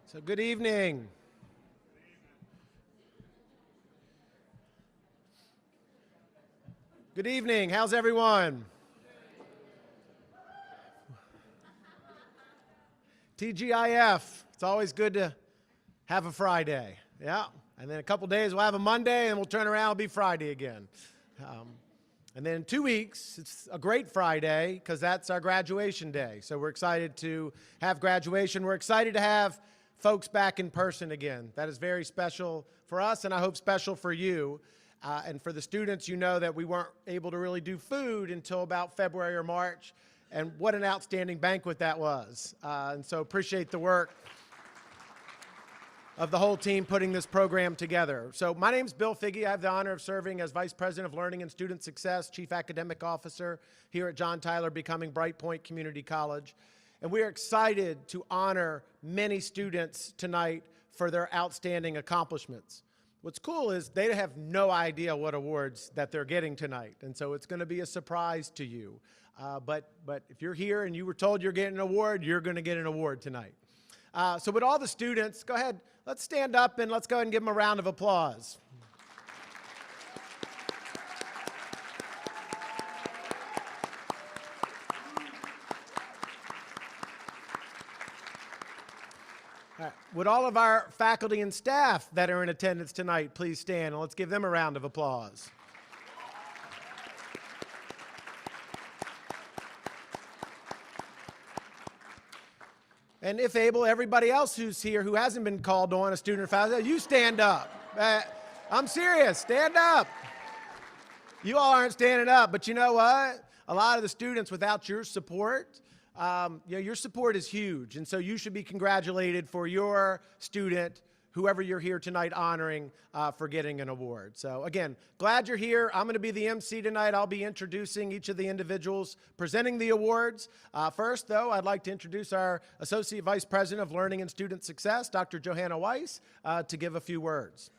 So good evening. Good evening. How's everyone? TGIF. It's always good to have a Friday. Yeah. And then a couple days we'll have a Monday and we'll turn around and be Friday again. And then in 2 weeks, it's a great Friday because that's our graduation day. So we're excited to have graduation. We're excited to have folks back in person again. That is very special for us and I hope special for you. And for the students, you know that we weren't able to really do food until about February or March. And what an outstanding banquet that was. And so appreciate the work of the whole team putting this program together. So my name's Bill Figge. I have the honor of serving as Vice President of Learning and Student Success, Chief Academic Officer here at John Tyler Becoming Bright Point Community College. And we are excited to honor many students tonight for their outstanding accomplishments. What's cool is they have no idea what awards that they're getting tonight. And so it's going to be a surprise to you. But if you're here and you were told you're getting an award, you're going to get an award tonight. So with all the students, go ahead, let's stand up and let's go ahead and give them a round of applause. All right. Would all of our faculty and staff that are in attendance tonight please stand and let's give them a round of applause. And if able, everybody else who's here who hasn't been called on, a student or faculty, you stand up. I'm serious, stand up. You all aren't standing up, but you know what? A lot of the students, without your support, your support is huge. And so you should be congratulated for your student, whoever you're here tonight honoring for getting an award. So again, glad you're here. I'm going to be the MC tonight. I'll be introducing each of the individuals presenting the awards. First, though, I'd like to introduce our Associate Vice President of Learning and Student Success, Dr. Johanna Weiss, to give a few words.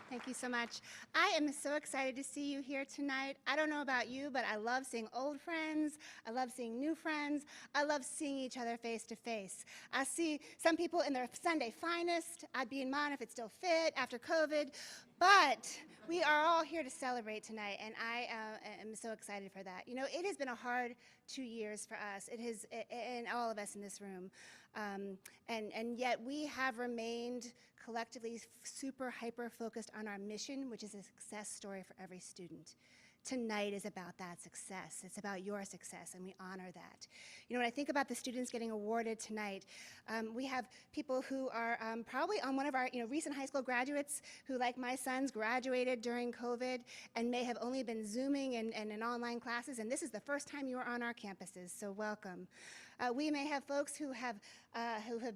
Thank you so much. I am so excited to see you here tonight. I don't know about you, but I love seeing old friends. I love seeing new friends. I love seeing each other face to face. I see some people in their Sunday finest. I'd be in mine if it still fit after COVID. But we are all here to celebrate tonight, and I am so excited for that. You know, it has been a hard 2 years for us. It has, and all of us in this room. And yet we have remained collectively super hyper-focused on our mission, which is a success story for every student. Tonight is about that success. It's about your success, and we honor that. You know, when I think about the students getting awarded tonight, we have people who are probably on one of our recent high school graduates who, like my sons, graduated during COVID and may have only been Zooming and in online classes, and this is the first time you are on our campuses, so welcome. We may have folks who have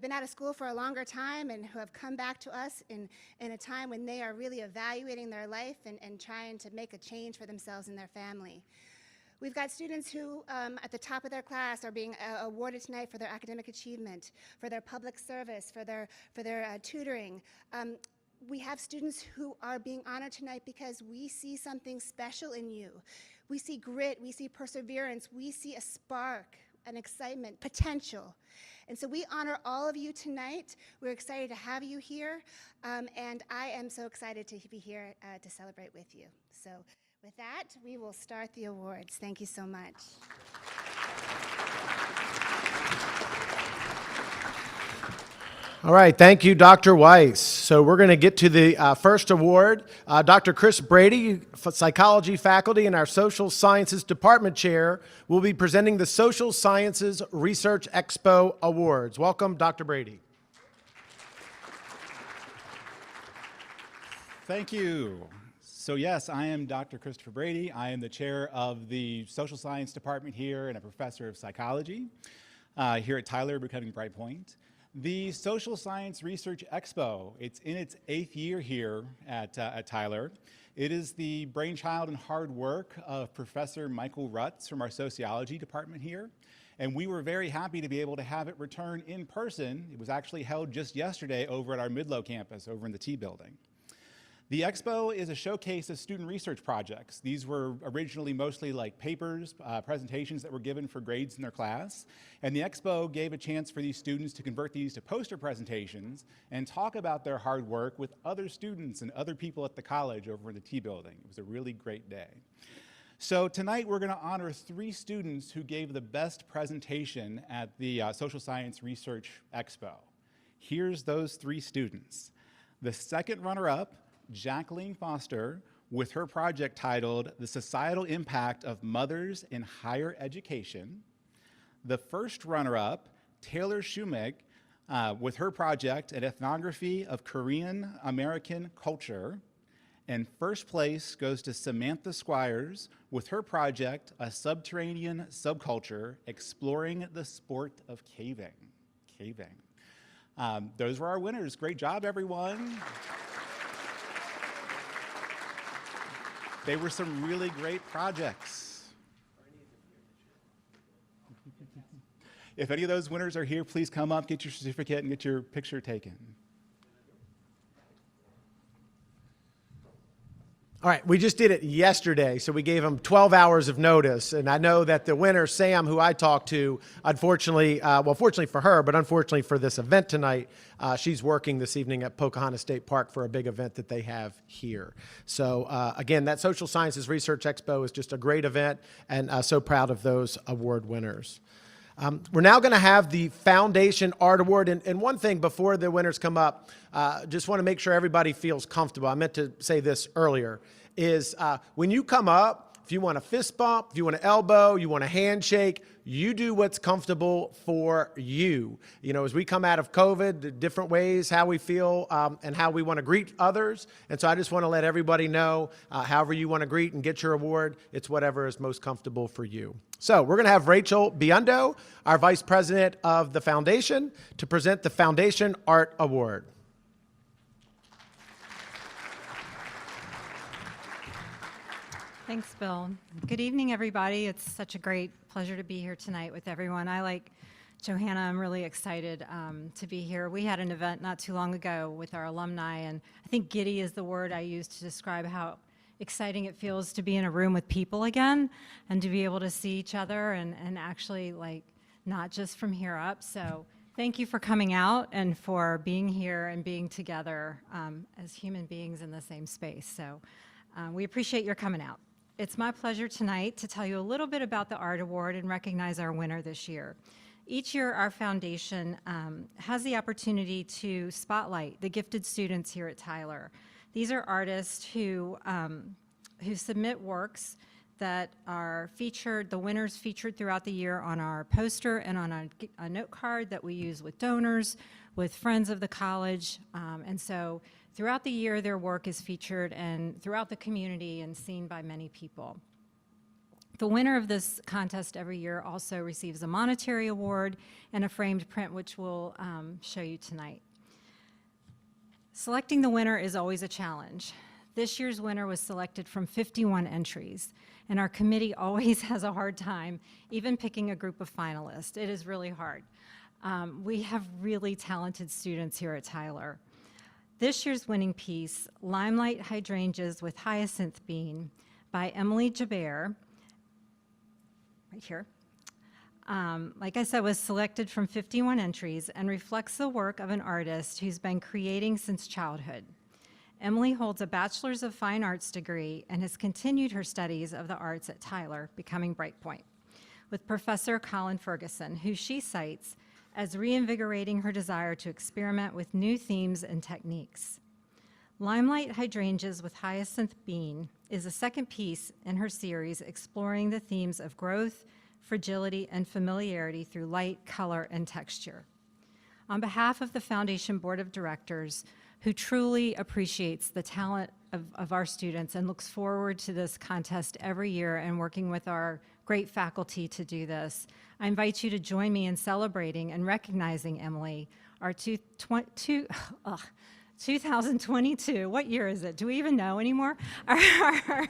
been out of school for a longer time and who have come back to us in a time when they are really evaluating their life and trying to make a change for themselves and their family. We've got students who, at the top of their class, are being awarded tonight for their academic achievement, for their public service, for their tutoring. We have students who are being honored tonight because we see something special in you. We see grit, we see perseverance, we see a spark, an excitement, potential. And so we honor all of you tonight. We're excited to have you here, and I am so excited to be here to celebrate with you. So with that, we will start the awards. Thank you so much. All right, thank you, Dr. Weiss. So we're going to get to the first award. Dr. Chris Brady, Psychology Faculty and our Social Sciences Department Chair, will be presenting the Social Sciences Research Expo Awards. Welcome, Dr. Brady. Thank you. So yes, I am Dr. Christopher Brady. I am the chair of the Social Science Department here and a professor of psychology here at Tyler Becoming Bright Point. The Social Science Research Expo, it's in its 8th year here at Tyler. It is the brainchild and hard work of Professor Michael Rutz from our sociology department here. And we were very happy to be able to have it return in person. It was actually held just yesterday over at our Midlow campus over in the T building. The expo is a showcase of student research projects. These were originally mostly like papers, presentations that were given for grades in their class. And the expo gave a chance for these students to convert these to poster presentations and talk about their hard work with other students and other people at the college over in the T building. It was a really great day. So tonight we're going to honor 3 students who gave the best presentation at the Social Science Research Expo. Here's those 3 students. The second runner-up, Jacqueline Foster, with her project titled The Societal Impact of Mothers in Higher Education. The first runner-up, Taylor Shumik, with her project, An Ethnography of Korean American Culture. And first place goes to Samantha Squires with her project, A Subterranean Subculture, Exploring the Sport of Caving. Those were our winners. Great job, everyone. They were some really great projects. If any of those winners are here, please come up, get your certificate, and get your picture taken. All right, we just did it yesterday, so we gave them 12 hours of notice. And I know that the winner, Sam, who I talked to, unfortunately, fortunately for her, but unfortunately for this event tonight, she's working this evening at Pocahontas State Park for a big event that they have here. So again, that Social Sciences Research Expo is just a great event, and so proud of those award winners. We're now going to have the Foundation Art Award. And one thing before the winners come up, just want to make sure everybody feels comfortable. I meant to say this earlier, is when you come up, if you want a fist bump, if you want an elbow, you want a handshake, you do what's comfortable for you. You know, as we come out of COVID, the different ways, how we feel and how we want to greet others. And so I just want to let everybody know, however you want to greet and get your award, it's whatever is most comfortable for you. So we're going to have Rachel Biondo, our Vice President of the Foundation, to present the Foundation Art Award. Thanks, Bill. Good evening, everybody. It's such a great pleasure to be here tonight with everyone. I, like Johanna, I'm really excited to be here. We had an event not too long ago with our alumni, and I think giddy is the word I use to describe how exciting it feels to be in a room with people again and to be able to see each other and actually, like, not just from here up. So thank you for coming out and for being here and being together as human beings in the same space. So we appreciate your coming out. It's my pleasure tonight to tell you a little bit about the Art Award and recognize our winner this year. Each year, our foundation has the opportunity to spotlight the gifted students here at Tyler. These are artists who submit works that are featured, the winners featured throughout the year on our poster and on a note card that we use with donors, with friends of the college. And so throughout the year, their work is featured and throughout the community and seen by many people. The winner of this contest every year also receives a monetary award and a framed print, which we'll show you tonight. Selecting the winner is always a challenge. This year's winner was selected from 51 entries, and our committee always has a hard time even picking a group of finalists. It is really hard. We have really talented students here at Tyler. This year's winning piece, Limelight Hydrangeas with Hyacinth Bean by Emily Jabert, right here, like I said, was selected from 51 entries and reflects the work of an artist who's been creating since childhood. Emily holds a Bachelor's of Fine Arts degree and has continued her studies of the arts at Tyler, becoming Brightpoint, with Professor Colin Ferguson, who she cites as reinvigorating her desire to experiment with new themes and techniques. Limelight Hydrangeas with Hyacinth Bean is the second piece in her series exploring the themes of growth, fragility, and familiarity through light, color, and texture. On behalf of the Foundation Board of Directors, who truly appreciates the talent of our students and looks forward to this contest every year and working with our great faculty to do this, I invite you to join me in celebrating and recognizing Emily, our 2022, what year is it? Do we even know anymore? Our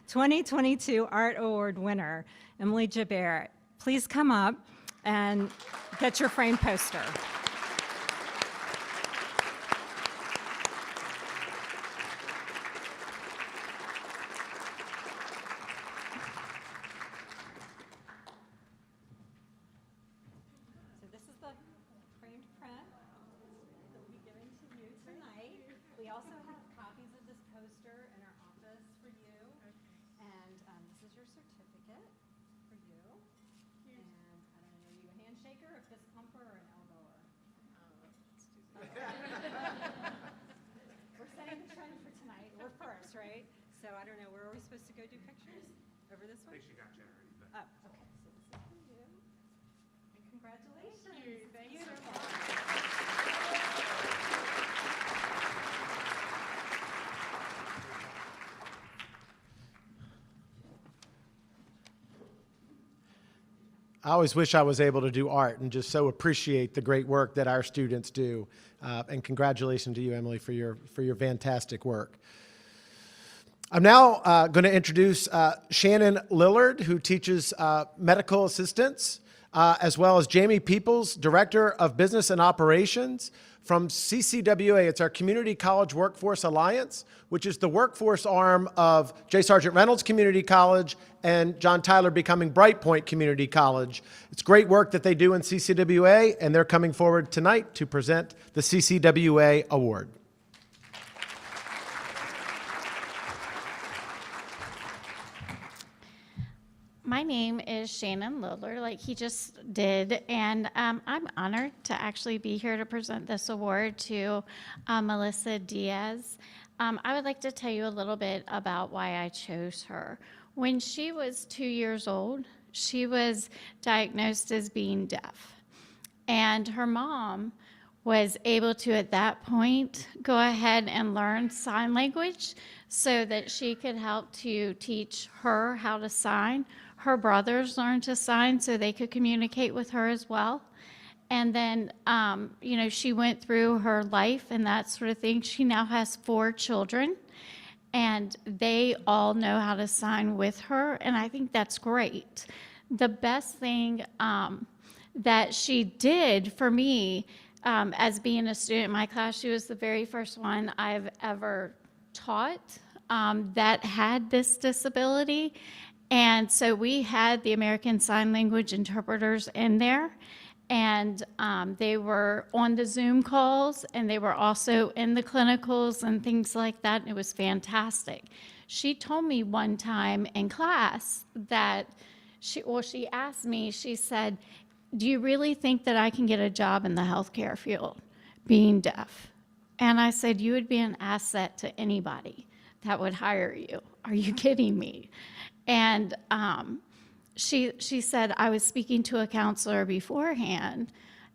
2022 Art Award winner, Emily Jabert. Please come up and get your framed poster. a framed print that will be given to you tonight. We also have copies of this poster in our office for you. And this is your certificate for you. And I don't know, are you a handshaker, a fist pumper, or an elbower? We're setting the trend for tonight. We're first, right? So I don't know, where are we supposed to go do pictures? Over this way? I think she got you already. Oh, okay. So this is for you. And congratulations. Thank you. I always wish I was able to do art and just so appreciate the great work that our students do. And congratulations to you, Emily, for your fantastic work. I'm now going to introduce Shannon Lillard, who teaches medical assistance, as well as Jamie Peoples, Director of Business and Operations from CCWA. It's our Community College Workforce Alliance, which is the workforce arm of J. Sargent Reynolds Community College and John Tyler Becoming Brightpoint Community College. It's great work that they do in CCWA, and they're coming forward tonight to present the CCWA Award. My name is Shannon Lillard, like he just did, and I'm honored to actually be here to present this award to Melissa Diaz. I would like to tell you a little bit about why I chose her. When she was 2 years old, she was diagnosed as being deaf, and her mom was able to, at that point, go ahead and learn sign language so that she could help to teach her how to sign. Her brothers learned to sign so they could communicate with her as well. And then, she went through her life and that sort of thing. She now has 4 children, and they all know how to sign with her, and I think that's great. The best thing that she did for me as being a student in my class, she was the very first one I've ever taught that had this disability. And so we had the American Sign Language interpreters in there, and they were on the Zoom calls, and they were also in the clinicals and things like that, and it was fantastic. She told me one time in class that she asked me, she said, "Do you really think that I can get a job in the healthcare field being deaf?" And I said, "You would be an asset to anybody that would hire you. Are you kidding me?" And she said, "I was speaking to a counselor beforehand,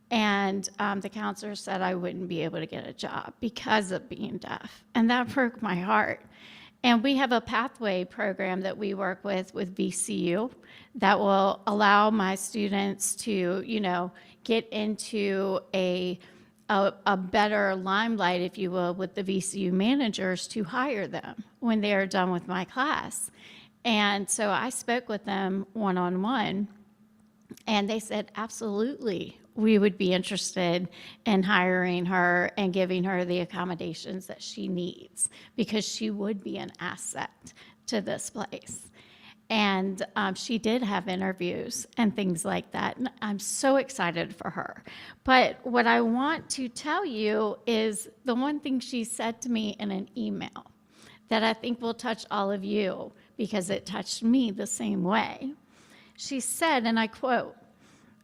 and the counselor said I wouldn't be able to get a job because of being deaf." And that broke my heart. And we have a pathway program that we work with VCU that will allow my students to, get into a better limelight, if you will, with the VCU managers to hire them when they are done with my class. And so I spoke with them one-on-one, and they said, absolutely, we would be interested in hiring her and giving her the accommodations that she needs, because she would be an asset to this place. And she did have interviews and things like that, and I'm so excited for her. But what I want to tell you is the one thing she said to me in an email that I think will touch all of you, because it touched me the same way. She said, and I quote,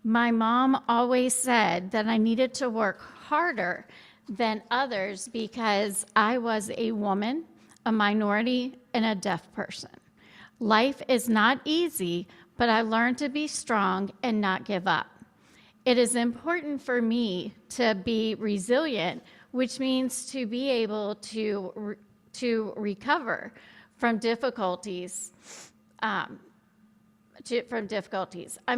"My mom always said that I needed to work harder than others because I was a woman, a minority, and a deaf person. Life is not easy, but I learned to be strong and not give up. It is important for me to be resilient, which means to be able to recover from difficulties. I'm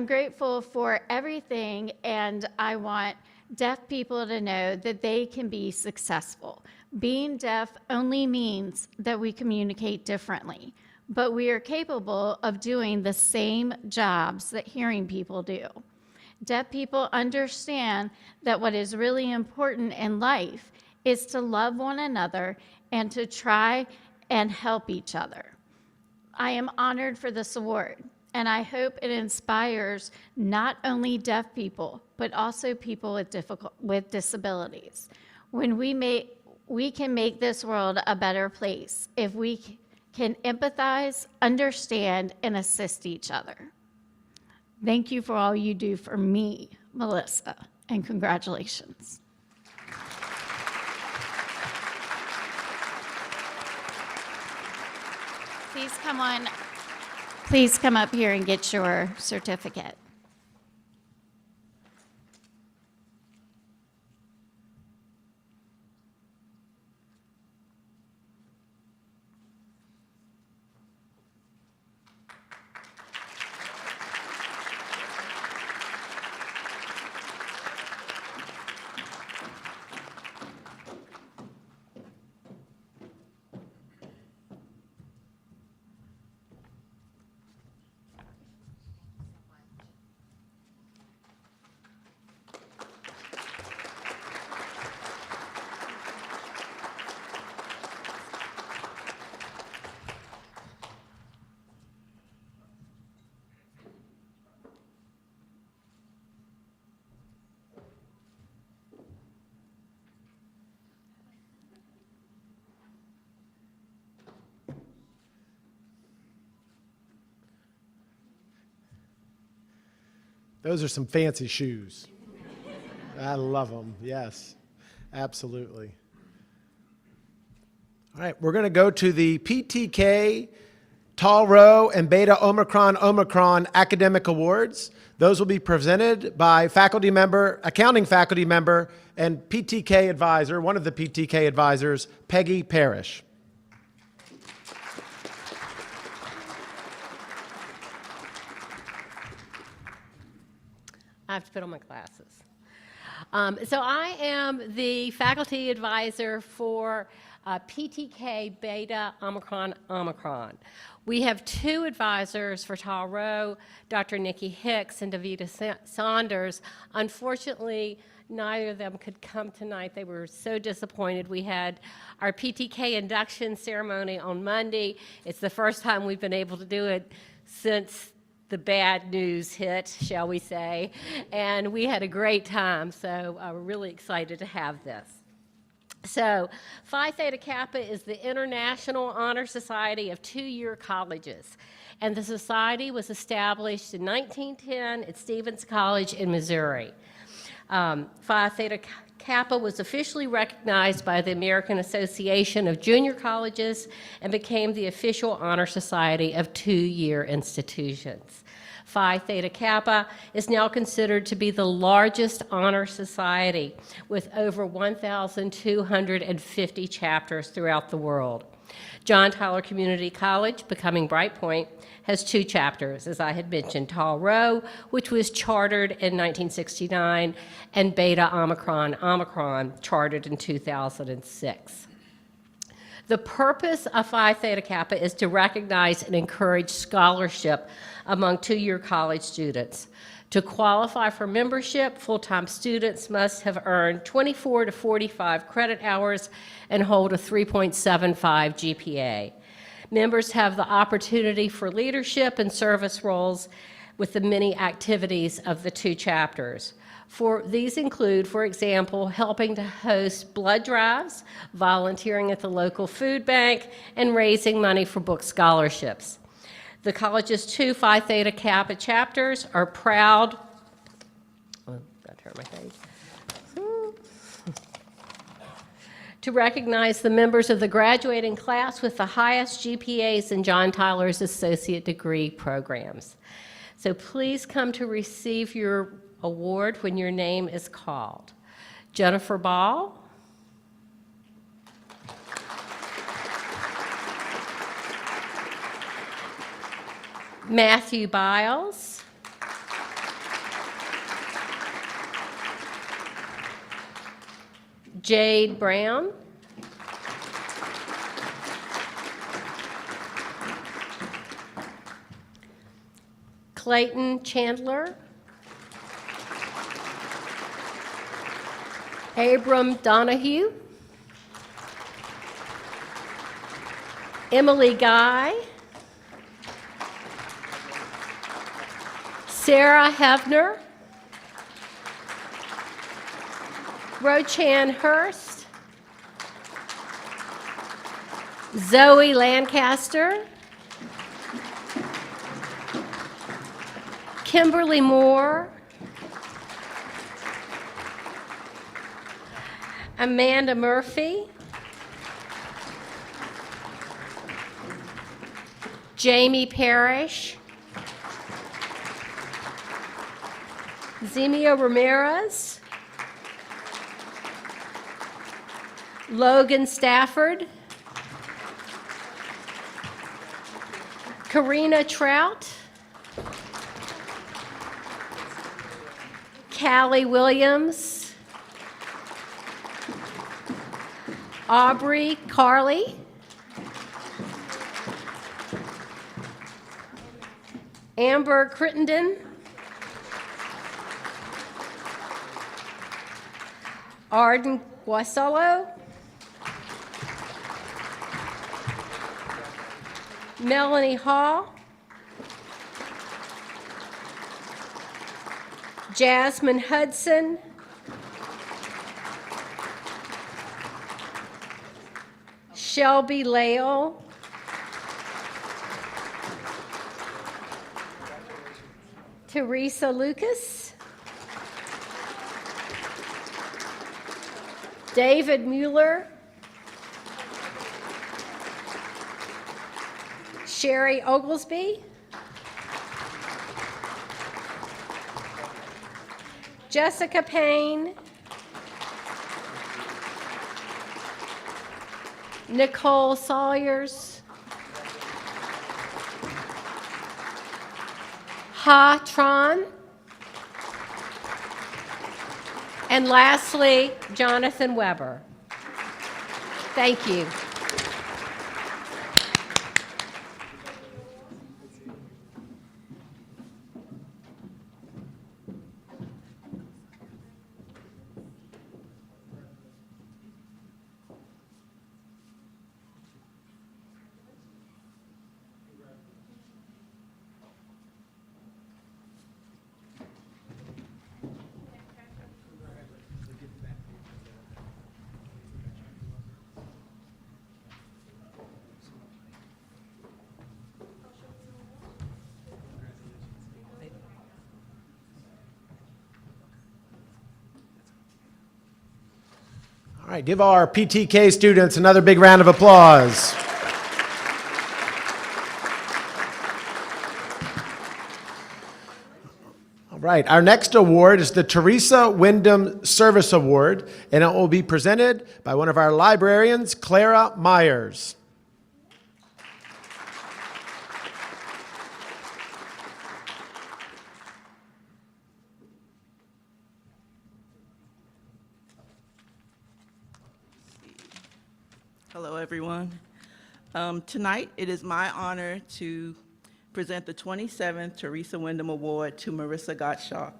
grateful for everything, and I want deaf people to know that they can be successful. Being deaf only means that we communicate differently, but we are capable of doing the same jobs that hearing people do. Deaf people understand that what is really important in life is to love one another and to try and help each other. I am honored for this award, And I hope it inspires not only deaf people, but also people with disabilities. When we can make this world a better place if we can empathize, understand, and assist each other. Thank you for all you do for me, Melissa, and congratulations. Please come up here and get your certificate. Those are some fancy shoes. I love them. Yes, absolutely. All right, we're going to go to the PTK, Tall Rho, and Beta Omicron Academic Awards. Those will be presented by faculty member, accounting faculty member, and PTK advisor, one of the PTK advisors, Peggy Parrish. I have to put on my glasses. So I am the faculty advisor for PTK Beta Omicron. We have two advisors for Tall Rho, Dr. Nikki Hicks and Davita Saunders. Unfortunately, neither of them could come tonight. They were so disappointed. We had our PTK induction ceremony on Monday. It's the first time we've been able to do it since the bad news hit, shall we say, and we had a great time, so we're really excited to have this. So Phi Theta Kappa is the International Honor Society of two-year colleges, and the society was established in 1910 at Stevens College in Missouri. Phi Theta Kappa was officially recognized by the American Association of Junior Colleges and became the official honor society of two-year institutions. Phi Theta Kappa is now considered to be the largest honor society with over 1,250 chapters throughout the world. John Tyler Community College, becoming Bright Point, has two chapters, as I had mentioned, Tall Rho, which was chartered in 1969, and Beta Omicron, chartered in 2006. The purpose of Phi Theta Kappa is to recognize and encourage scholarship among two-year college students. To qualify for membership, full-time students must have earned 24 to 45 credit hours and hold a 3.75 GPA. Members have the opportunity for leadership and service roles with the many activities of the two chapters. These include, for example, helping to host blood drives, volunteering at the local food bank, and raising money for book scholarships. The college's two Phi Theta Kappa chapters are proud. To recognize the members of the graduating class with the highest GPAs in John Tyler's associate degree programs. So please come to receive your award when your name is called. Jennifer Ball. Matthew Biles. Jade Brown. Clayton Chandler. Abram Donahue. Emily Guy. Sarah Hefner, Rochan Hurst, Zoe Lancaster, Kimberly Moore, Amanda Murphy, Jamie Parrish, Zemia Ramirez, Logan Stafford, Karina Trout, Callie Williams, Aubrey Carley, Amber Crittenden, Arden Guasolo, Melanie Hall, Jasmine Hudson, Shelby Lael, Teresa Lucas, David Mueller, Sherry Oglesby, Jessica Payne, Nicole Sawyers, Ha Tron, and lastly, Jonathan Weber. Thank you. All right, give our PTK students another big round of applause. All right, our next award is the Teresa Wyndham Service Award, and it will be presented by one of our librarians, Clara Myers. Hello, everyone. Tonight, it is my honor to present the 27th Teresa Wyndham Award to Marissa Gottschalk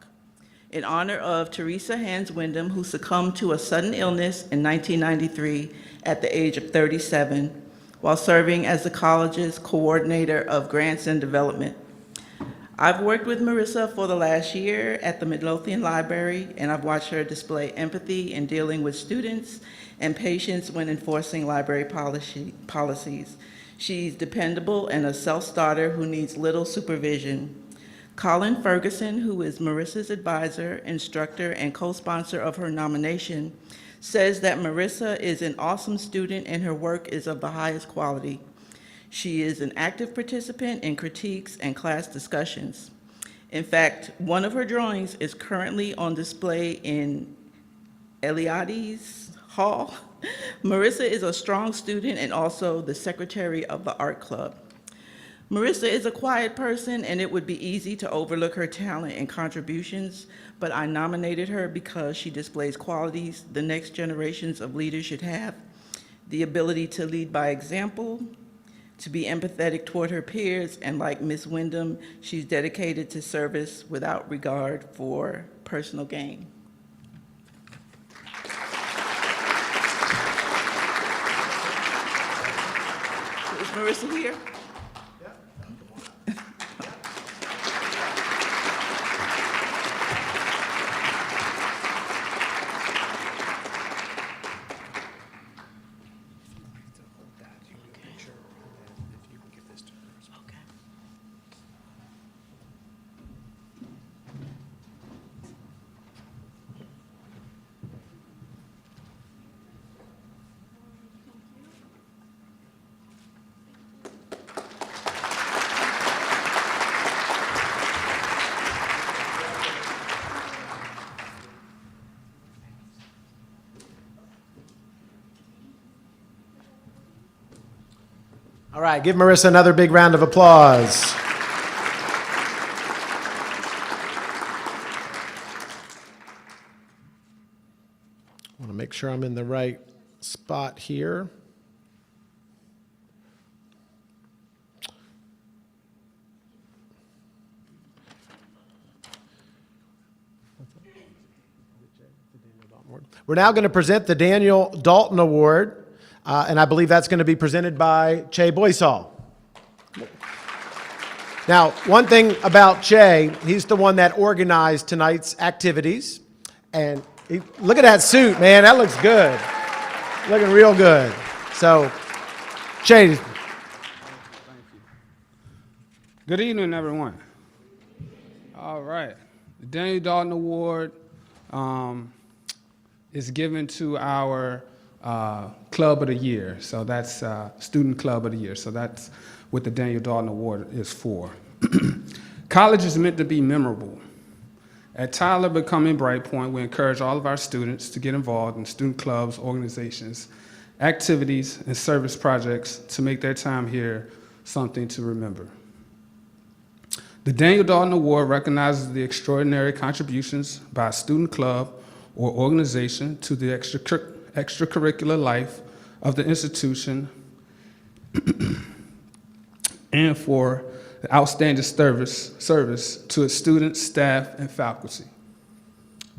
in honor of Teresa Hans Wyndham, who succumbed to a sudden illness in 1993 at the age of 37 while serving as the college's coordinator of grants and development. I've worked with Marissa for the last year at the Midlothian Library, and I've watched her display empathy in dealing with students and patients when enforcing library policies. She's dependable and a self-starter who needs little supervision. Colin Ferguson, who is Marissa's advisor, instructor, and co-sponsor of her nomination, says that Marissa is an awesome student and her work is of the highest quality. She is an active participant in critiques and class discussions. In fact, one of her drawings is currently on display in Eliades Hall. Marissa is a strong student and also the secretary of the art club. Marissa is a quiet person, and it would be easy to overlook her talent and contributions, but I nominated her because she displays qualities the next generations of leaders should have: the ability to lead by example, to be empathetic toward her peers, and like Ms. Wyndham, she's dedicated to service without regard for personal gain. Is Marissa here? All right, give Marissa another big round of applause. I want to make sure I'm in the right spot here. We're now going to present the Daniel Dalton Award, and I believe that's going to be presented by Che Boysall. Now, one thing about Che, he's the one that organized tonight's activities, and look at that suit, man, that looks good. Looking real good. So, Che. Good evening, everyone. All right. The Daniel Dalton Award is given to our Club of the Year. So that's Student Club of the Year. So that's what the Daniel Dalton Award is for. College is meant to be memorable. At Tyler Becoming Bright Point, we encourage all of our students to get involved in student clubs, organizations, activities, and service projects to make their time here something to remember. The Daniel Dalton Award recognizes the extraordinary contributions by a student club or organization to the extracurricular life of the institution and for the outstanding service to its students, staff, and faculty.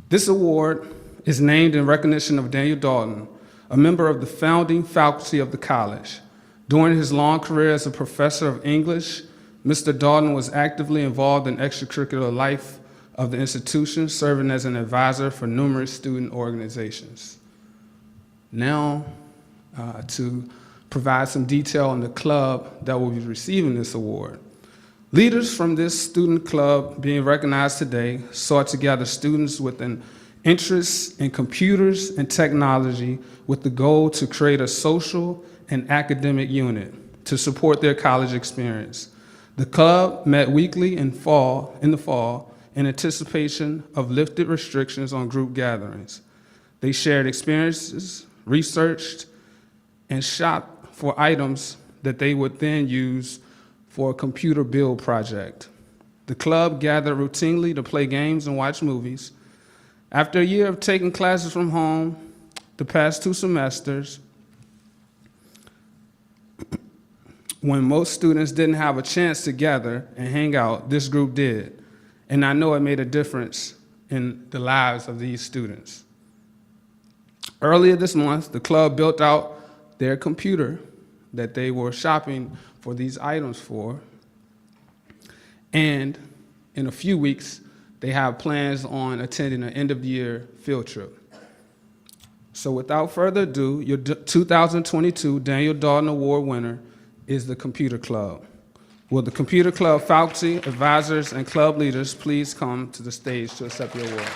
This award is named in recognition of Daniel Dalton, a member of the founding faculty of the college. During his long career as a professor of English, Mr. Dalton was actively involved in extracurricular life of the institution, serving as an advisor for numerous student organizations. Now, to provide some detail on the club that will be receiving this award. Leaders from this student club being recognized today sought to gather students with an interest in computers and technology with the goal to create a social and academic unit to support their college experience. The club met weekly in the fall in anticipation of lifted restrictions on group gatherings. They shared experiences, researched, and shopped for items that they would then use for a computer build project. The club gathered routinely to play games and watch movies. After a year of taking classes from home, the past 2 semesters, when most students didn't have a chance to gather and hang out, this group did. And I know it made a difference in the lives of these students. Earlier this month, the club built out their computer that they were shopping for these items for. And in a few weeks, they have plans on attending an end-of-year field trip. So without further ado, your 2022 Daniel Dalton Award winner is the Computer Club. Will the Computer Club faculty, advisors, and club leaders please come to the stage to accept your award?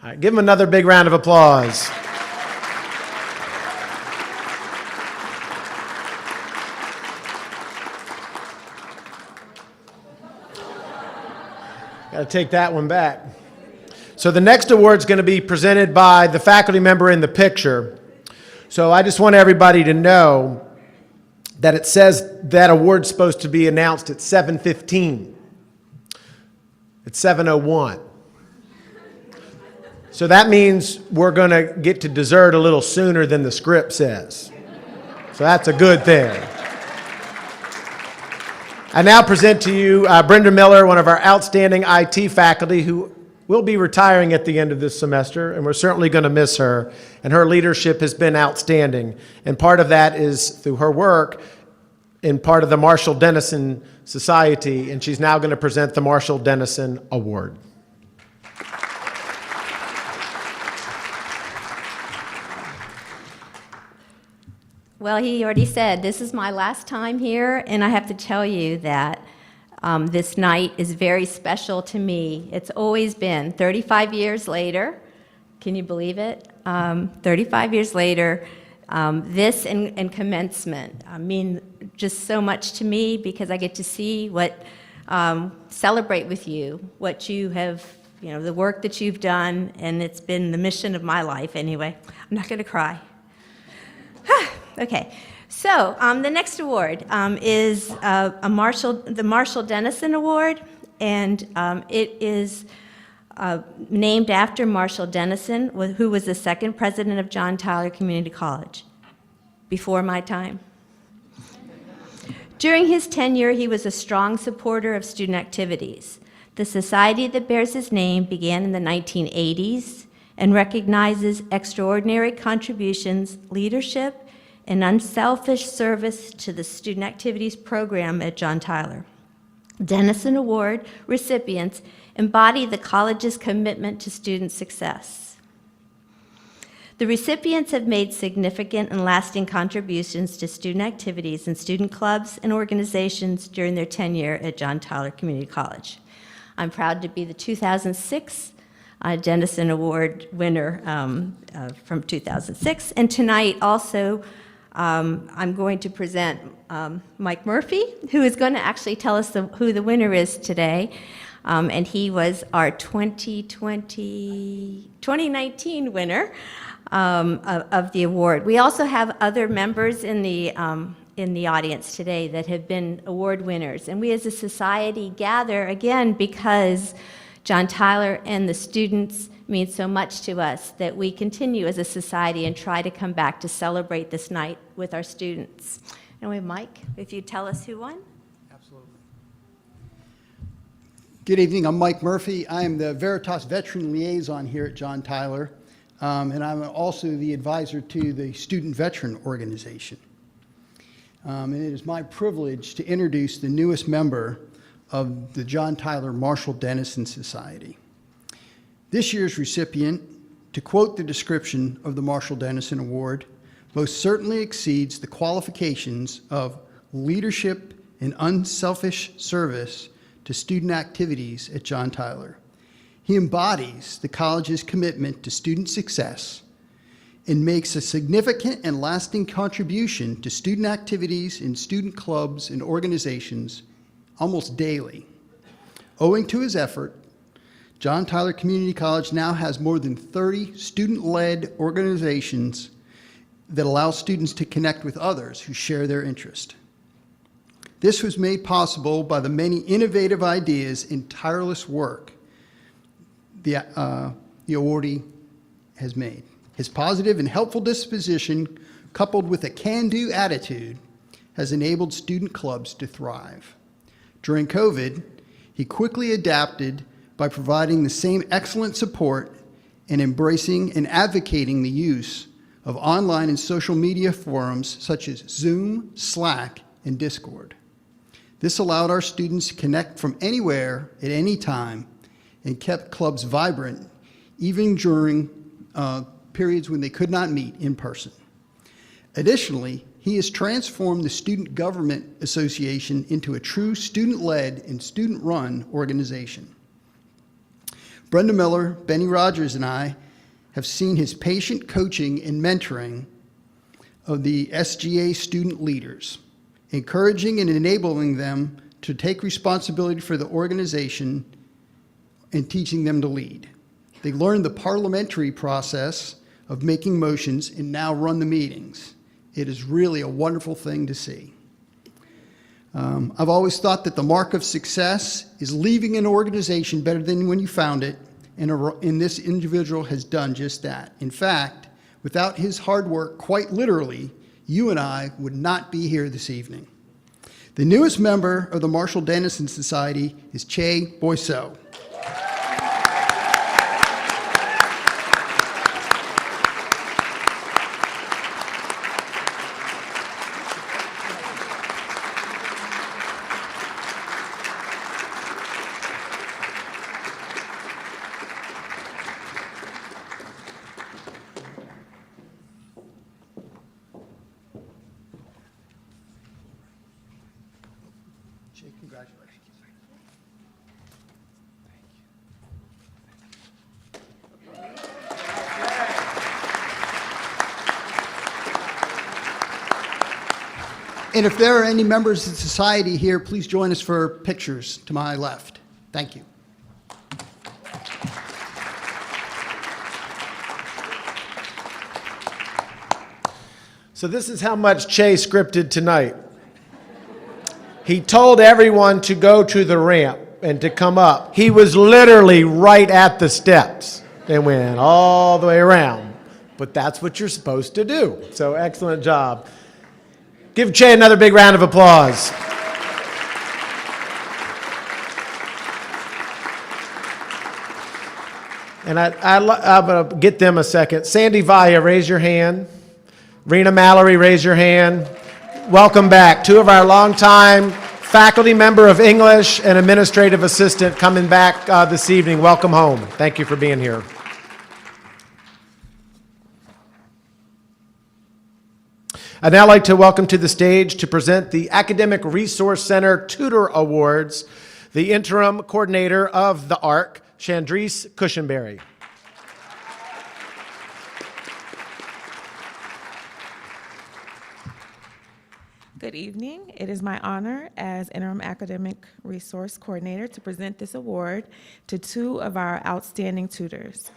All right, give him another big round of applause. Got to take that one back. So the next award's going to be presented by the faculty member in the picture. So I just want everybody to know that it says that award's supposed to be announced at 7:15. It's 7:01. So that means we're going to get to dessert a little sooner than the script says. So that's a good thing. I now present to you Brenda Miller, one of our outstanding IT faculty who will be retiring at the end of this semester, and we're certainly going to miss her. And her leadership has been outstanding. And part of that is through her work in part of the Marshall Dennison Society, and she's now going to present the Marshall Dennison Award. Well, he already said, this is my last time here, and I have to tell you that this night is very special to me. It's always been 35 years later. Can you believe it? 35 years later, this and commencement mean just so much to me because I get to see celebrate with you what you have, the work that you've done, and it's been the mission of my life anyway. I'm not going to cry. Okay, so the next award is the Marshall Dennison Award, and it is named after Marshall Dennison, who was the second president of John Tyler Community College, before my time. During his tenure, he was a strong supporter of student activities. The society that bears his name began in the 1980s and recognizes extraordinary contributions, leadership, and unselfish service to the student activities program at John Tyler. Dennison Award recipients embody the college's commitment to student success. The recipients have made significant and lasting contributions to student activities and student clubs and organizations during their tenure at John Tyler Community College. I'm proud to be the 2006 Dennison Award winner from 2006, and tonight also I'm going to present Mike Murphy, who is going to actually tell us who the winner is today. And he was our 2019 winner of the award. We also have other members in the audience today that have been award winners. And we as a society gather, again, because John Tyler and the students mean so much to us that we continue as a society and try to come back to celebrate this night with our students. And we have Mike, if you'd tell us who won. Absolutely. Good evening, I'm Mike Murphy. I am the Veritas Veteran Liaison here at John Tyler, and I'm also the advisor to the Student Veteran Organization. And it is my privilege to introduce the newest member of the John Tyler Marshall Dennison Society. This year's recipient, to quote the description of the Marshall Dennison Award, most certainly exceeds the qualifications of leadership and unselfish service to student activities at John Tyler. He embodies the college's commitment to student success and makes a significant and lasting contribution to student activities in student clubs and organizations almost daily. Owing to his effort, John Tyler Community College now has more than 30 student-led organizations that allow students to connect with others who share their interest. This was made possible by the many innovative ideas and tireless work the awardee has made. His positive and helpful disposition, coupled with a can-do attitude, has enabled student clubs to thrive. During COVID, he quickly adapted by providing the same excellent support and embracing and advocating the use of online and social media forums such as Zoom, Slack, and Discord. This allowed our students to connect from anywhere at any time and kept clubs vibrant even during periods when they could not meet in person. Additionally, he has transformed the Student Government Association into a true student-led and student-run organization. Brenda Miller, Benny Rogers, and I have seen his patient coaching and mentoring of the SGA student leaders, encouraging and enabling them to take responsibility for the organization and teaching them to lead. They learned the parliamentary process of making motions and now run the meetings. It is really a wonderful thing to see. I've always thought that the mark of success is leaving an organization better than when you found it, and this individual has done just that. In fact, without his hard work, quite literally, you and I would not be here this evening. The newest member of the Marshall Dennison Society is Che Boisseau. Che, congratulations. And if there are any members of the society here, please join us for pictures to my left. Thank you. So this is how much Che scripted tonight. He told everyone to go to the ramp and to come up. He was literally right at the steps and went all the way around. But that's what you're supposed to do. So excellent job. Give Che another big round of applause. And I'm going to get them a second. Sandy Vaya, raise your hand. Rena Mallory, raise your hand. Welcome back. Two of our longtime faculty member of English and administrative assistant coming back this evening. Welcome home. Thank you for being here. I'd now like to welcome to the stage to present the Academic Resource Center Tutor Awards, the interim coordinator of the ARC, Chandrise Cushenberry. Good evening. It is my honor as Interim Academic Resource Coordinator to present this award to two of our outstanding tutors.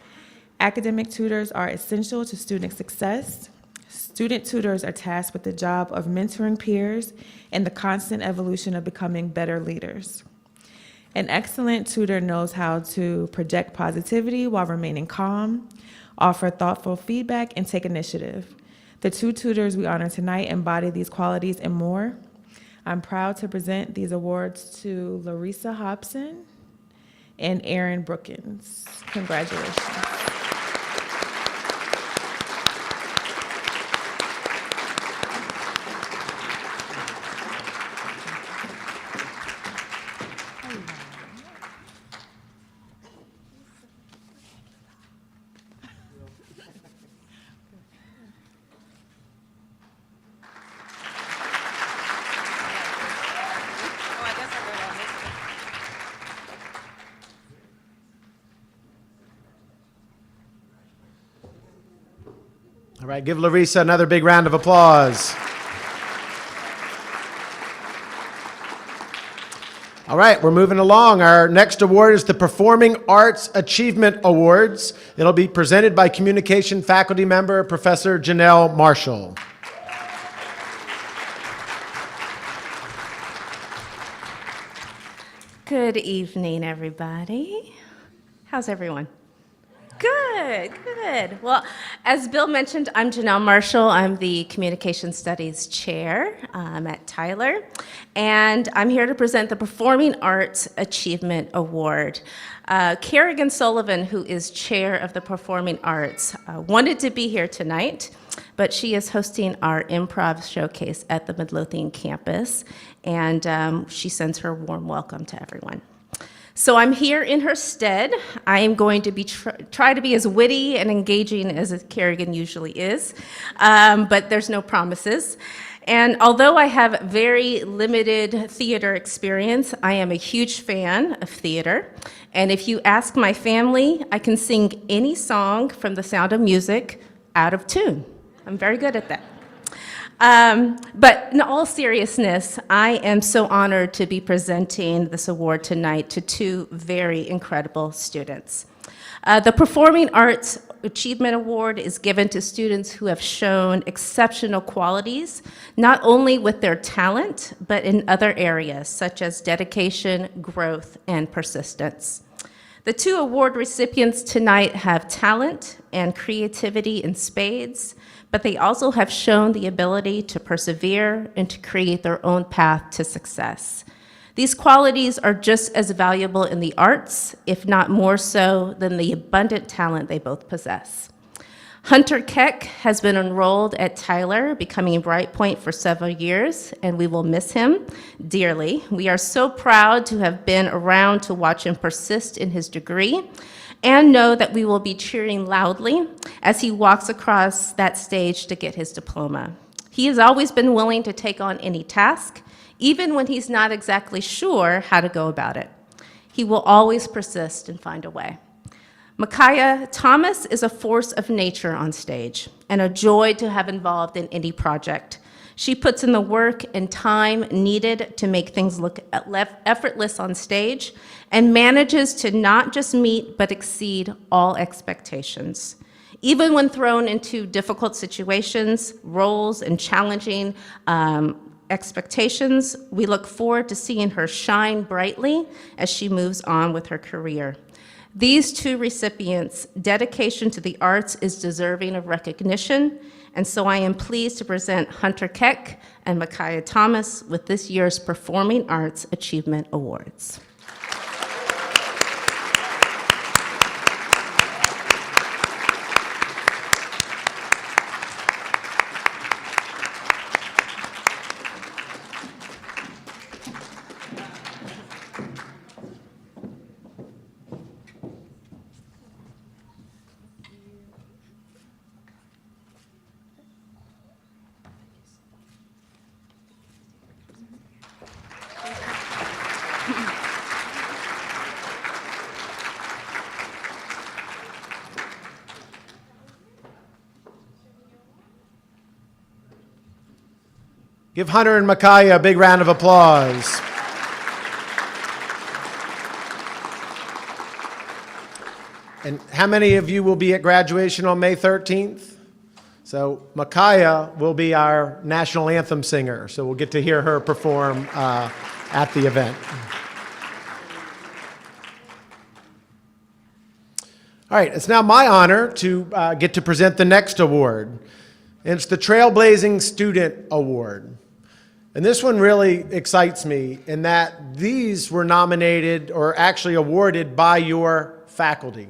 Academic tutors are essential to student success. Student tutors are tasked with the job of mentoring peers and the constant evolution of becoming better leaders. An excellent tutor knows how to project positivity while remaining calm, offer thoughtful feedback, and take initiative. The two tutors we honor tonight embody these qualities and more. I'm proud to present these awards to Larissa Hobson and Aaron Brookins. Congratulations. All right, give Larissa another big round of applause. All right, we're moving along. Our next award is the Performing Arts Achievement Awards. It'll be presented by Communication faculty member, Professor Janelle Marshall. Good evening, everybody. How's everyone? Good, good. Well, as Bill mentioned, I'm Janelle Marshall. I'm the Communication Studies Chair at Tyler, and I'm here to present the Performing Arts Achievement Award. Kerrigan Sullivan, who is Chair of the Performing Arts, wanted to be here tonight, but she is hosting our improv showcase at the Midlothian campus, and she sends her warm welcome to everyone. So I'm here in her stead. I am going to be try to be as witty and engaging as Kerrigan usually is, but there's no promises. And although I have very limited theater experience, I am a huge fan of theater. And if you ask my family, I can sing any song from The Sound of Music out of tune. I'm very good at that. But in all seriousness, I am so honored to be presenting this award tonight to two very incredible students. The Performing Arts Achievement Award is given to students who have shown exceptional qualities, not only with their talent, but in other areas, such as dedication, growth, and persistence. The two award recipients tonight have talent and creativity in spades, but they also have shown the ability to persevere and to create their own path to success. These qualities are just as valuable in the arts, if not more so, than the abundant talent they both possess. Hunter Keck has been enrolled at Tyler, becoming Bright Point for several years, and we will miss him dearly. We are so proud to have been around to watch him persist in his degree, and know that we will be cheering loudly as he walks across that stage to get his diploma. He has always been willing to take on any task, even when he's not exactly sure how to go about it. He will always persist and find a way. Micaiah Thomas is a force of nature on stage and a joy to have involved in any project. She puts in the work and time needed to make things look effortless on stage and manages to not just meet but exceed all expectations. Even when thrown into difficult situations, roles, and challenging expectations, we look forward to seeing her shine brightly as she moves on with her career. These two recipients' dedication to the arts is deserving of recognition, and so I am pleased to present Hunter Keck and Micaiah Thomas with this year's Performing Arts Achievement Awards. Give Hunter and Micaiah a big round of applause. And how many of you will be at graduation on May 13th? So Micaiah will be our national anthem singer, so we'll get to hear her perform at the event. All right, it's now my honor to get to present the next award. And it's the Trailblazing Student Award. And this one really excites me in that these were nominated or actually awarded by your faculty.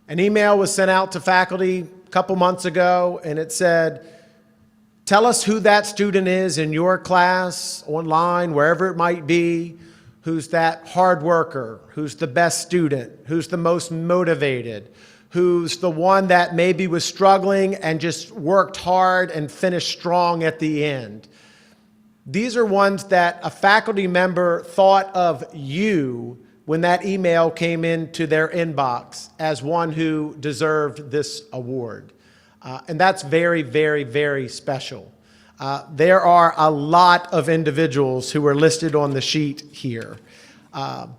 An email was sent out to faculty a couple months ago, and it said, tell us who that student is in your class, online, wherever it might be, who's that hard worker, who's the best student, who's the most motivated, who's the one that maybe was struggling and just worked hard and finished strong at the end. These are ones that a faculty member thought of you when that email came into their inbox as one who deserved this award. And that's very, very, very special. There are a lot of individuals who are listed on the sheet here. But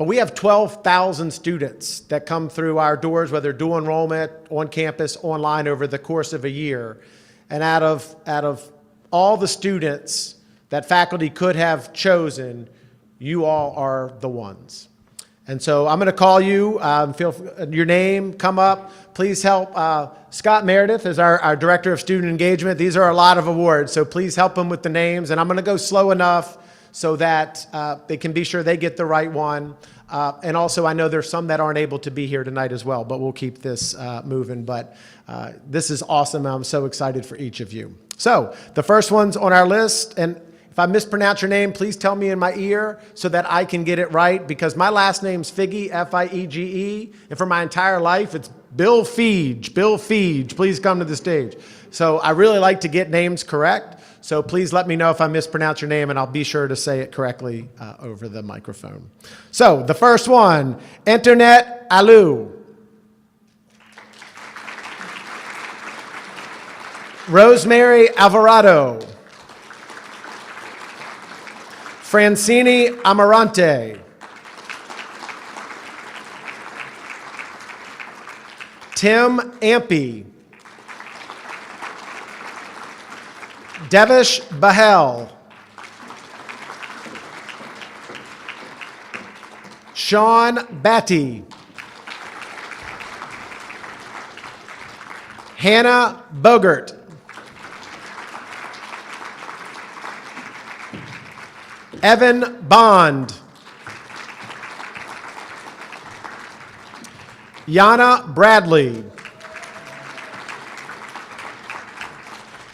we have 12,000 students that come through our doors, whether dual enrollment, on campus, online, over the course of a year. And out of all the students that faculty could have chosen, you all are the ones. And so I'm going to call you, feel your name, come up. Please help. Scott Meredith is our Director of Student Engagement. These are a lot of awards, so please help them with the names. And I'm going to go slow enough so that they can be sure they get the right one. And also, I know there's some that aren't able to be here tonight as well, but we'll keep this moving. But this is awesome. I'm so excited for each of you. So the first one's on our list, and if I mispronounce your name, please tell me in my ear so that I can get it right, because my last name's Figge, F-I-E-G-E, and for my entire life, it's Bill Feege. Bill Feege, please come to the stage. So I really like to get names correct, so please let me know if I mispronounce your name, and I'll be sure to say it correctly over the microphone. So the first one, Internet Alou. Rosemary Alvarado. Francini Amarante. Tim Ampey. Devish Bahel. Sean Batty. Hannah Bogert. Evan Bond. Yana Bradley.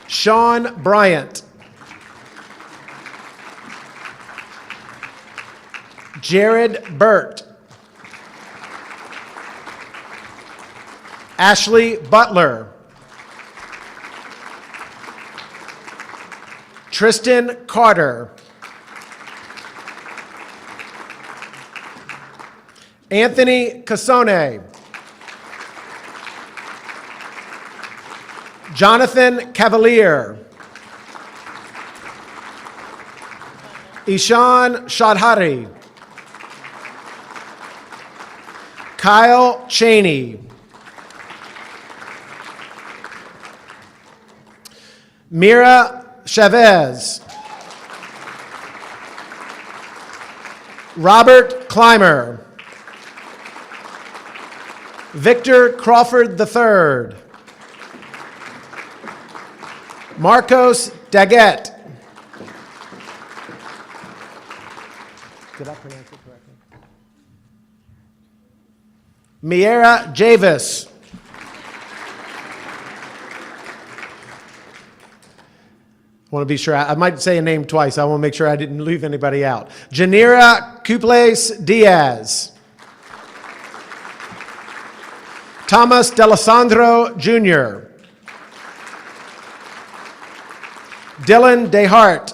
Sean Bryant. Jared Burt. Ashley Butler. Tristan Carter. Anthony Casone. Jonathan Cavalier. Ishan Shadhari. Kyle Cheney. Mira Chavez. Robert Clymer. Victor Crawford III. Marcos Daggett. Did I pronounce it correctly? Miera Javis. I want to be sure. I might say a name twice. I want to make sure I didn't leave anybody out. Janira Cuples Diaz. Thomas D'Alessandro Jr. Dylan DeHart.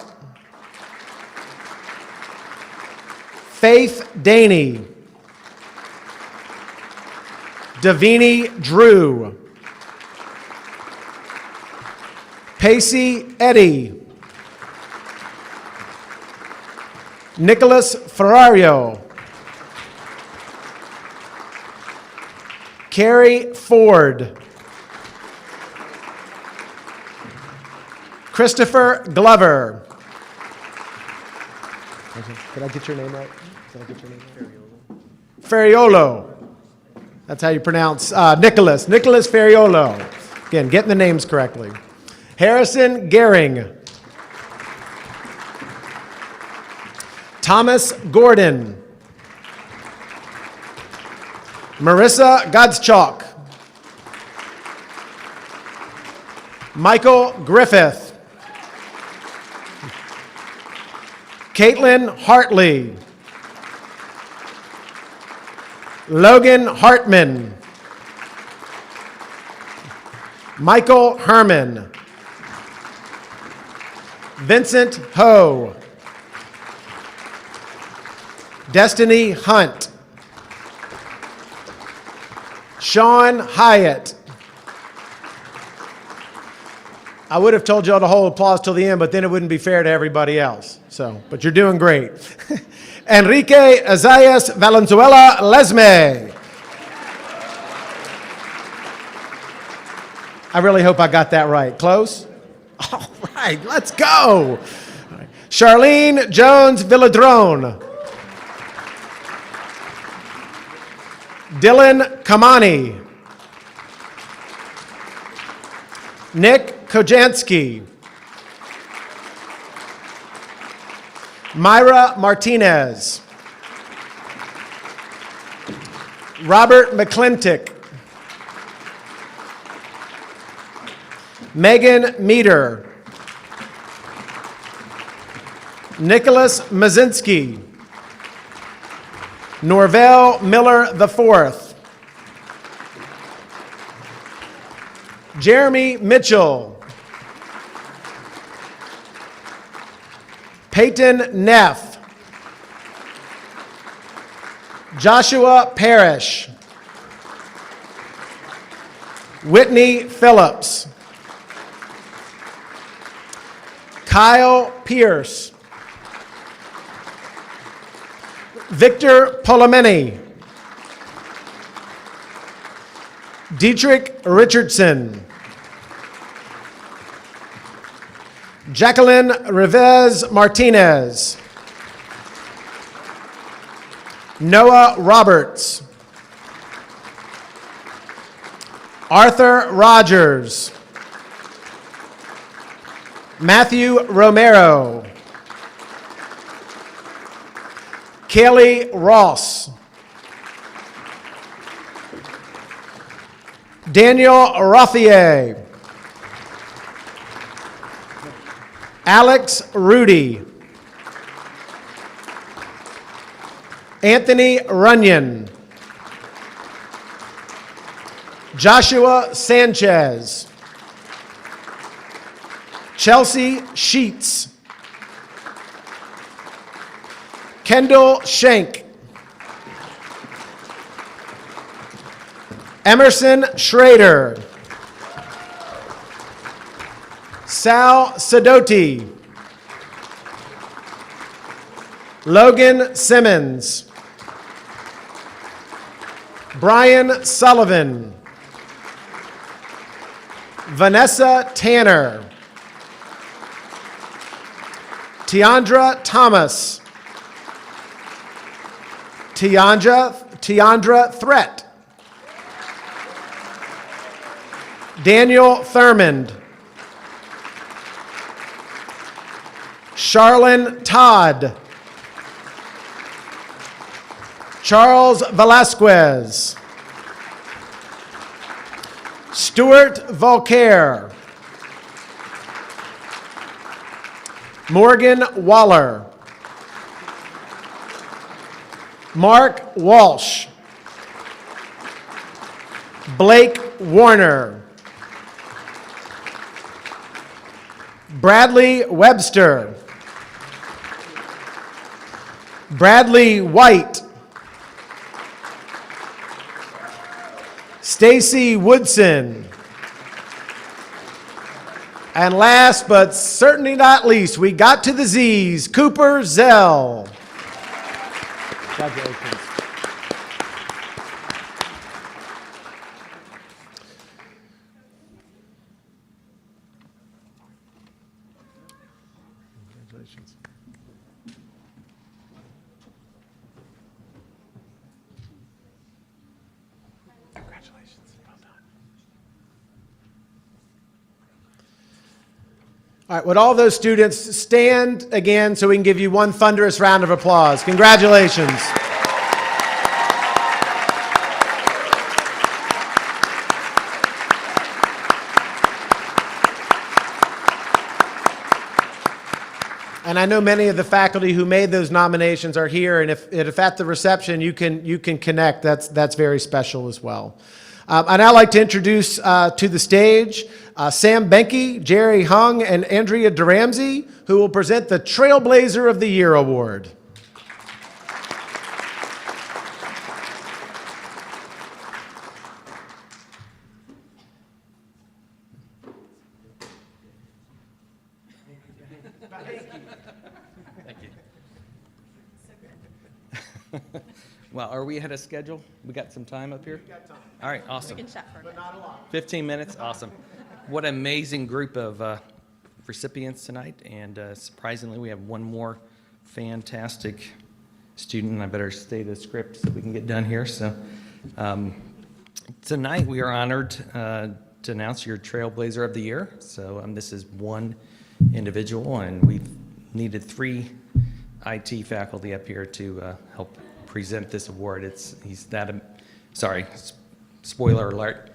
Faith Daney. Davini Drew. Pacey Eddy. Nicholas Ferrario. Carrie Ford. Christopher Glover. Did I get your name right? Did I get your name right? Ferriolo. That's how you pronounce Nicholas. Nicholas Ferriolo. Again, getting the names correctly. Harrison Gehring. Thomas Gordon. Marissa Godschalk. Michael Griffith. Caitlin Hartley. Logan Hartman. Michael Herman. Vincent Ho. Destiny Hunt. Sean Hyatt. I would have told y'all to hold applause till the end, but then it wouldn't be fair to everybody else. But you're doing great. Enrique Azayas Valenzuela Lesme. I really hope I got that right. Close? All right, let's go. Charlene Jones Villadrone. Dylan Kamani. Nick Kojansky. Myra Martinez. Robert McClintock. Megan Meter. Nicholas Mazinski. Norvell Miller IV. Jeremy Mitchell. Peyton Neff. Joshua Parrish. Whitney Phillips. Kyle Pierce. Victor Polomeni. Dietrich Richardson. Jacqueline Rivez Martinez. Noah Roberts. Arthur Rogers. Matthew Romero. Kaylee Ross. Daniel Rothier. Alex Rudy. Anthony Runyon. Joshua Sanchez. Chelsea Sheets. Kendall Shank. Emerson Schrader. Sal Sidoti. Logan Simmons. Brian Sullivan. Vanessa Tanner. Tiandra Thomas. Tiandra Threat. Daniel Thurmond. Charlene Todd. Charles Velasquez. Stuart Volcaire. Morgan Waller. Mark Walsh. Blake Warner. Bradley Webster. Bradley White. Stacy Woodson. And last but certainly not least, we got to the Z's, Cooper Zell. Congratulations. Congratulations. Congratulations. Well done. All right, would all those students stand again so we can give you one thunderous round of applause? Congratulations. And I know many of the faculty who made those nominations are here, and if at the reception you can connect, that's very special as well. I'd now like to introduce to the stage Sam Benke, Jerry Hung, and Andrea DeRamsey, who will present the Trailblazer of the Year Award. Well, are we ahead of schedule? We got some time up here? We got time. All right, awesome. We can chat for a minute. But not a lot. 15 minutes, awesome. What an amazing group of recipients tonight, and surprisingly, we have one more fantastic student. I better stay the script so we can get done here. So tonight, we are honored to announce your Trailblazer of the Year. So this is one individual, and we've needed 3 IT faculty up here to help present this award. He's that, sorry, spoiler alert,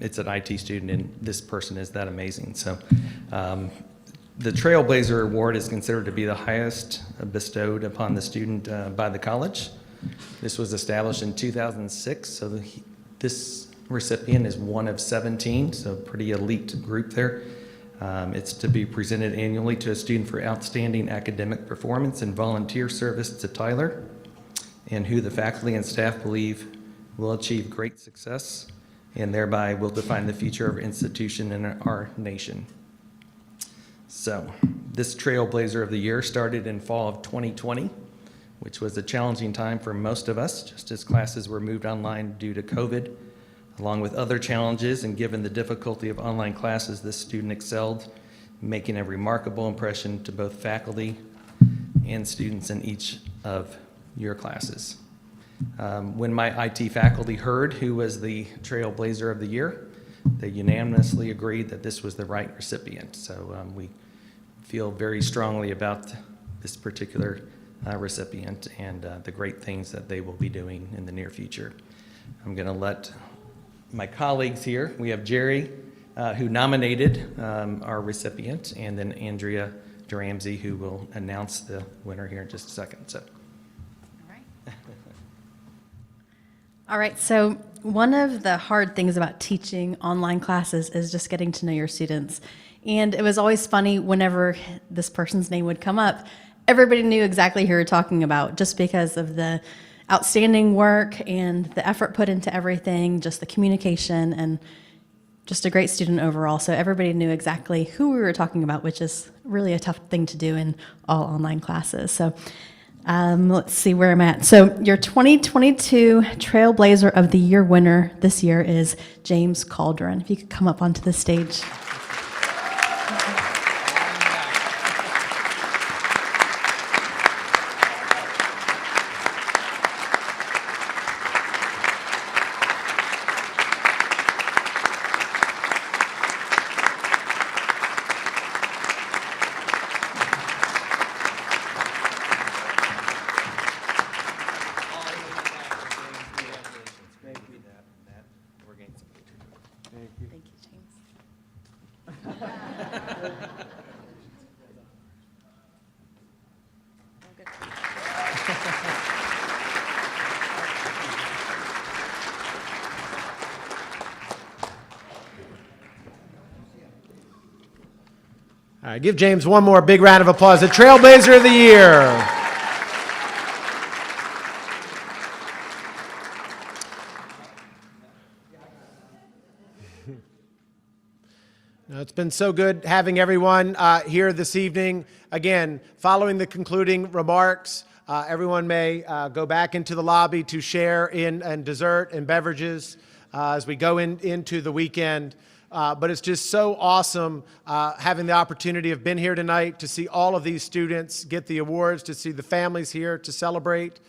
it's an IT student and this person is that amazing. So the Trailblazer Award is considered to be the highest bestowed upon the student by the college. This was established in 2006, so this recipient is one of 17, so pretty elite group there. It's to be presented annually to a student for outstanding academic performance and volunteer service to Tyler, and who the faculty and staff believe will achieve great success and thereby will define the future of our institution and our nation. So this Trailblazer of the Year started in fall of 2020, which was a challenging time for most of us, just as classes were moved online due to COVID. Along with other challenges, and given the difficulty of online classes, this student excelled, making a remarkable impression to both faculty and students in each of your classes. When my IT faculty heard who was the Trailblazer of the Year, they unanimously agreed that this was the right recipient. So we feel very strongly about this particular recipient and the great things that they will be doing in the near future. I'm going to let my colleagues here, we have Jerry, who nominated our recipient, and then Andrea Duramsey, who will announce the winner here in just a second. So. All right, so one of the hard things about teaching online classes is just getting to know your students. And it was always funny whenever this person's name would come up, everybody knew exactly who you're talking about just because of the outstanding work and the effort put into everything, just the communication, and just a great student overall. So everybody knew exactly who we were talking about, which is really a tough thing to do in all online classes. So let's see where I'm at. So your 2022 Trailblazer of the Year winner this year is James Calderon. If you could come up onto the stage. All right, give James one more big round of applause. The Trailblazer of the Year. It's been so good having everyone here this evening. Again, following the concluding remarks, everyone may go back into the lobby to share in dessert and beverages as we go into the weekend. But it's just so awesome having the opportunity of being here tonight to see all of these students get the awards, to see the families here to celebrate.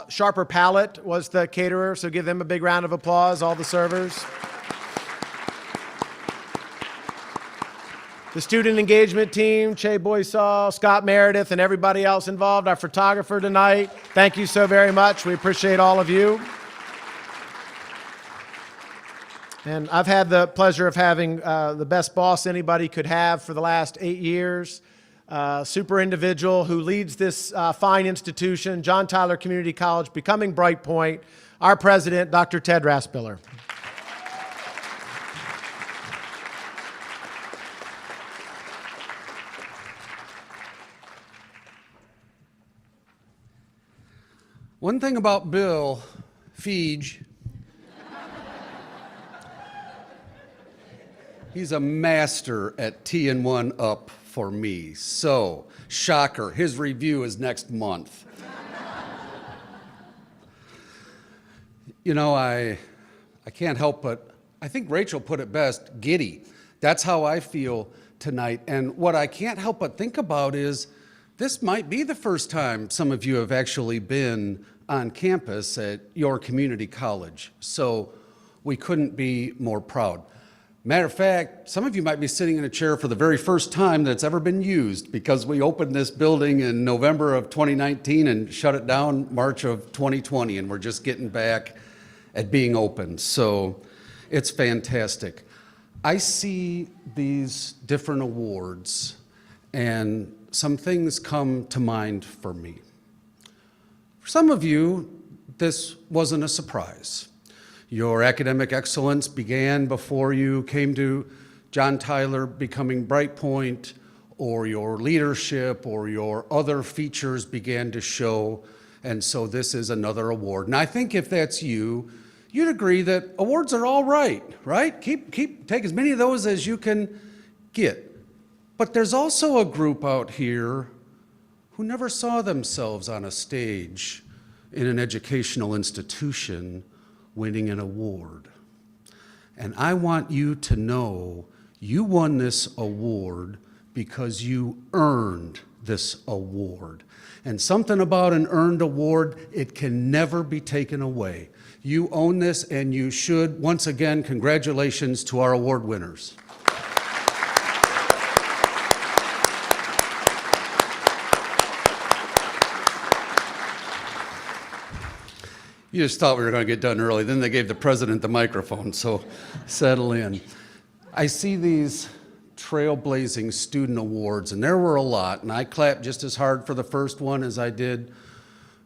Sharper Palate was the caterer, so give them a big round of applause, all the servers. The student engagement team, Che Boysall, Scott Meredith, and everybody else involved. Our photographer tonight, thank you so very much. We appreciate all of you. And I've had the pleasure of having the best boss anybody could have for the last 8 years. Super individual who leads this fine institution, John Tyler Community College, becoming Bright Point, our president, Dr. Ted Raspiller. One thing about Bill Feege, he's a master at teeing one up for me. So, shocker, his review is next month. You know, I can't help but, I think Rachel put it best, giddy. That's how I feel tonight. And what I can't help but think about is, this might be the first time some of you have actually been on campus at your community college. So we couldn't be more proud. Matter of fact, some of you might be sitting in a chair for the very first time that's ever been used, because we opened this building in November of 2019 and shut it down March of 2020, and we're just getting back at being open. So it's fantastic. I see these different awards and some things come to mind for me. For some of you, this wasn't a surprise. Your academic excellence began before you came to John Tyler becoming Bright Point, or your leadership or your other features began to show, and so this is another award. And I think if that's you, you'd agree that awards are all right? Take as many of those as you can get. But there's also a group out here who never saw themselves on a stage in an educational institution winning an award. And I want you to know you won this award because you earned this award. And something about an earned award, it can never be taken away. You own this, and you should. Once again, congratulations to our award winners. You just thought we were going to get done early. Then they gave the president the microphone, so settle in. I see these trailblazing student awards, and there were a lot, and I clapped just as hard for the first one as I did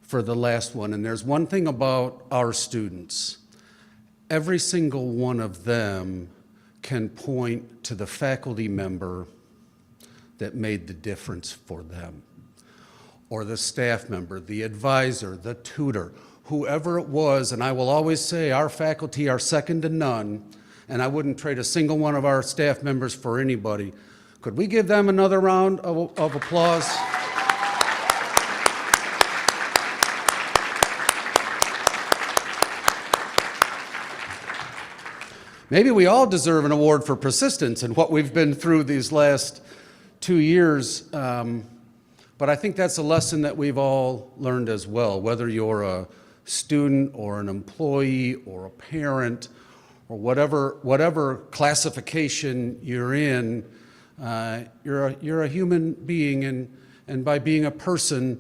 for the last one. And there's one thing about our students. Every single one of them can point to the faculty member that made the difference for them, or the staff member, the advisor, the tutor, whoever it was. And I will always say our faculty are second to none, and I wouldn't trade a single one of our staff members for anybody. Could we give them another round of applause? Maybe we all deserve an award for persistence in what we've been through these last 2 years. But I think that's a lesson that we've all learned as well, whether you're a student or an employee or a parent or whatever classification you're in, you're a human being, and by being a person,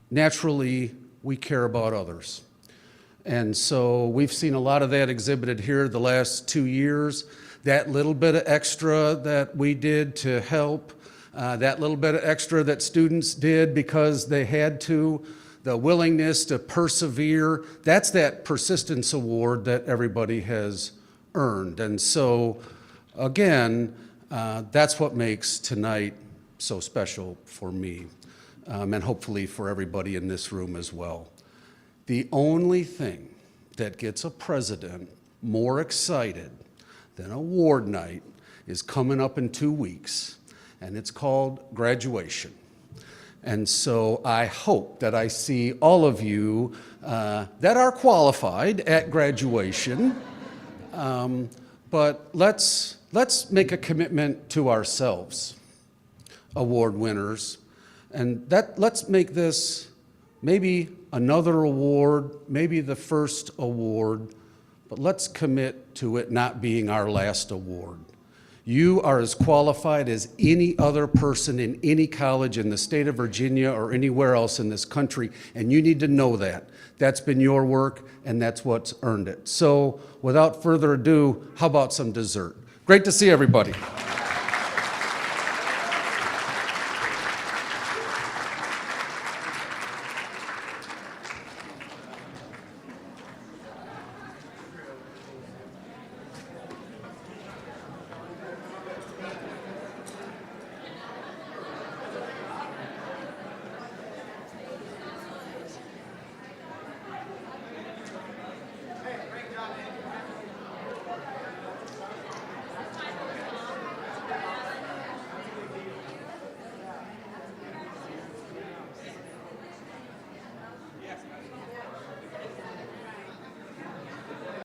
naturally we care about others. And so we've seen a lot of that exhibited here the last 2 years. That little bit of extra that we did to help, that little bit of extra that students did because they had to, the willingness to persevere, that's that persistence award that everybody has earned. And so, again, that's what makes tonight so special for me, and hopefully for everybody in this room as well. The only thing that gets a president more excited than award night is coming up in 2 weeks, and it's called graduation. And so I hope that I see all of you that are qualified at graduation, but let's make a commitment to ourselves, award winners, and let's make this maybe another award, maybe the first award, but let's commit to it not being our last award. You are as qualified as any other person in any college in the state of Virginia or anywhere else in this country, and you need to know that. That's been your work, and that's what's earned it. So without further ado, how about some dessert? Great to see everybody.